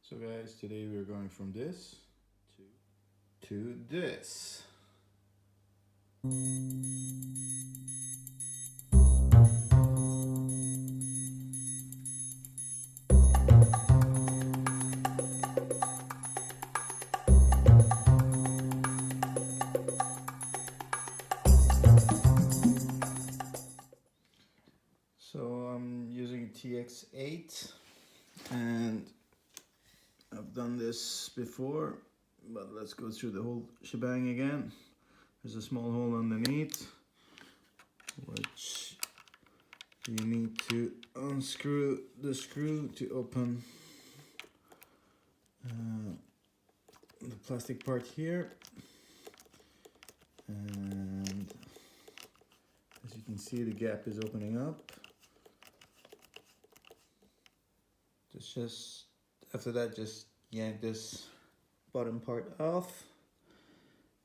So guys, today we're going from this to this. So I'm using TX8 and I've done this before, but let's go through the whole shebang again. There's a small hole underneath which you need to unscrew the screw to open the plastic part here, and as you can see the gap is opening up. Just after that, just yank this bottom part off,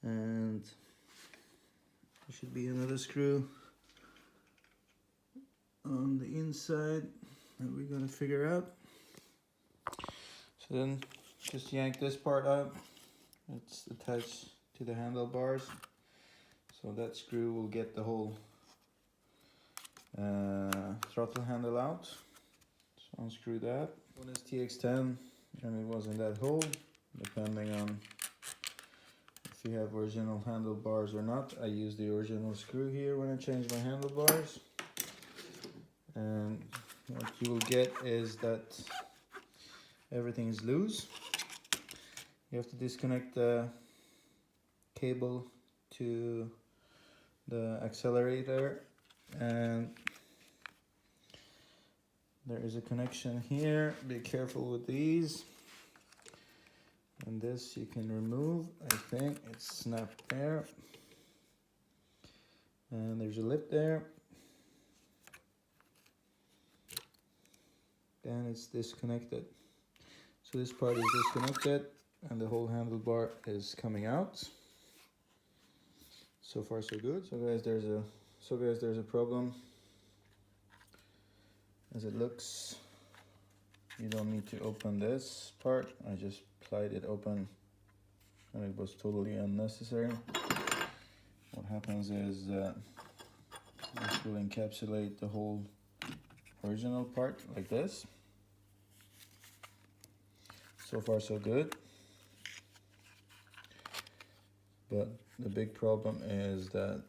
and there should be another screw on the inside that we're gonna figure out. So then just yank this part out. It's attached to the handlebars, so that screw will get the whole throttle handle out. So unscrew that. One is TX10 and it was in that hole, depending on if you have original handlebars or not. I use the original screw here when I change my handlebars. And what you will get is that everything is loose. You have to disconnect the cable to the accelerator, and there is a connection here. Be careful with these. And this you can remove. I think it's snapped there. And there's a lip there. Then it's disconnected. So this part is disconnected and the whole handlebar is coming out. So far so good. So guys, there's a problem. As it looks, you don't need to open this part. I just plied it open and it was totally unnecessary. What happens is this will encapsulate the whole original part like this. So far so good. But the big problem is that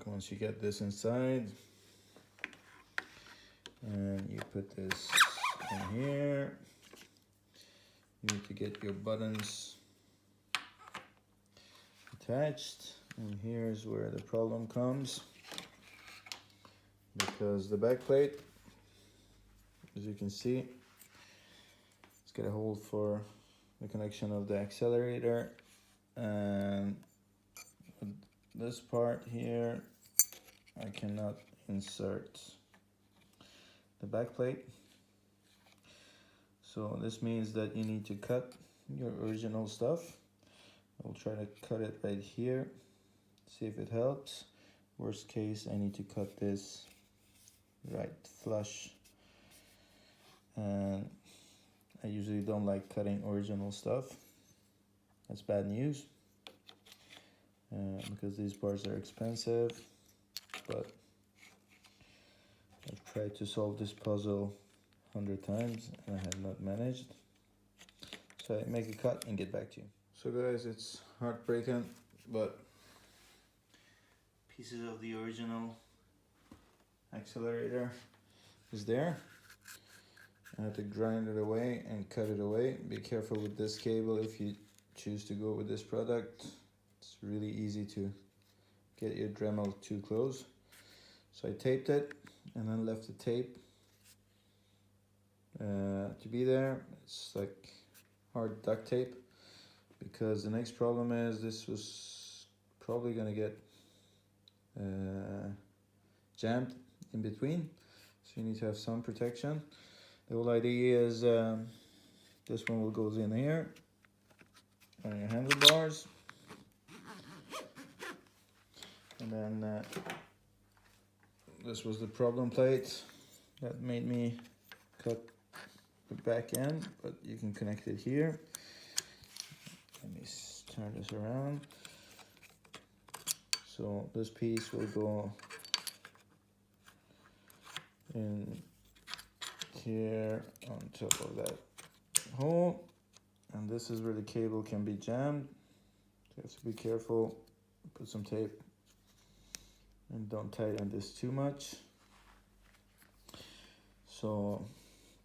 once you get this inside and you put this in here, you need to get your buttons attached, and here's where the problem comes, because the back plate, as you can see, it's got a hole for the connection of the accelerator, and this part here I cannot insert the back plate. So this means that you need to cut your original stuff. I'll try to cut it right here, see if it helps. Worst case, I need to cut this right flush. And I usually don't like cutting original stuff. That's bad news, because these parts are expensive, but I've tried to solve this puzzle 100 times and I have not managed. So I make a cut and get back to you. So guys, it's heartbreaking, but pieces of the original accelerator is there. I have to grind it away and cut it away. Be careful with this cable if you choose to go with this product. It's really easy to get your Dremel too close. So I taped it and then left the tape to be there. It's like hard duct tape, because the next problem is this was probably gonna get jammed in between, so you need to have some protection. The whole idea is this one will go in here on your handlebars, and then this was the problem plate that made me cut the back end, but you can connect it here. Let me turn this around. So this piece will go in here on top of that hole, and this is where the cable can be jammed. You have to be careful, put some tape, and don't tighten this too much. So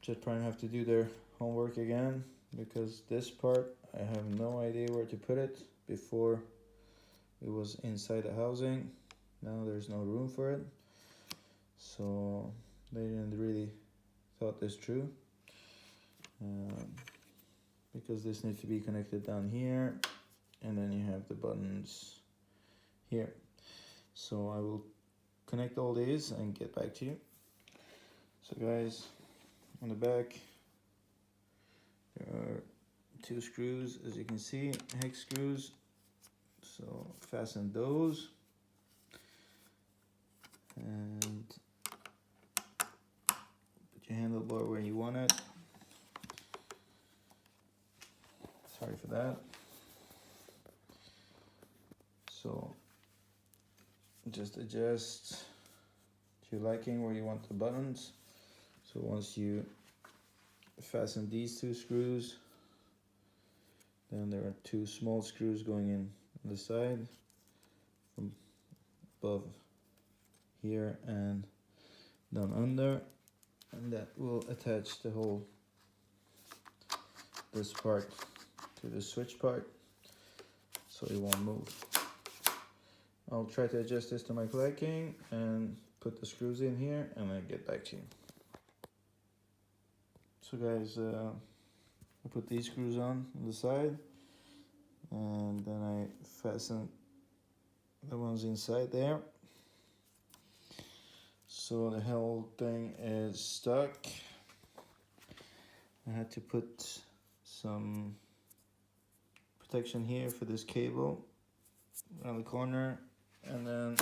Jetprime have to do their homework again, because this part I have no idea where to put it. Before it was inside the housing, now there's no room for it, so they didn't really thought this through, because this needs to be connected down here, and then you have the buttons here. So I will connect all these and get back to you. So guys, on the back there are 2 screws, as you can see, hex screws. So fasten those, and put your handlebar where you want it. Sorry for that. So just adjust to your liking where you want the buttons. So once you fasten these 2 screws, then there are 2 small screws going in on the side from above here and down under, and that will attach the whole this part to the switch part, so it won't move. I'll try to adjust this to my liking and put the screws in here, and I'll get back to you. So guys, I put these screws on the side, and then I fasten the ones inside there. So the whole thing is stuck. I had to put some protection here for this cable around the corner, and then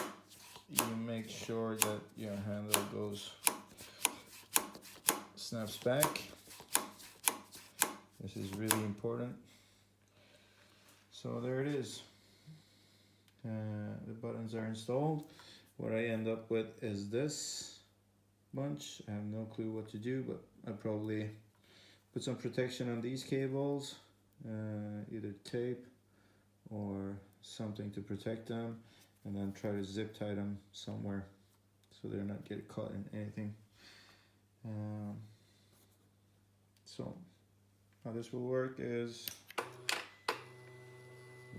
you make sure that your handle snaps back. This is really important. So there it is. The buttons are installed. What I end up with is this bunch. I have no clue what to do, but I probably put some protection on these cables, either tape or something to protect them, and then try to zip tie them somewhere so they're not getting caught in anything. So how this will work is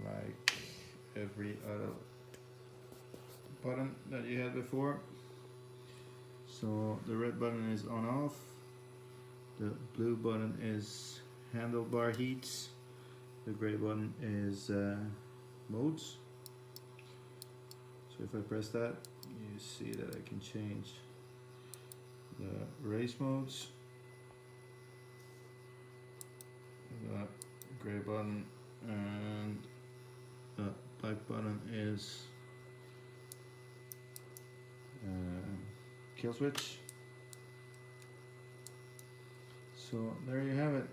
like every other button that you had before. So the red button is on off, the blue button is handlebar heats, the gray button is modes. So if I press that, you see that I can change the race modes. The gray button and the black button is kill switch. So there you have it.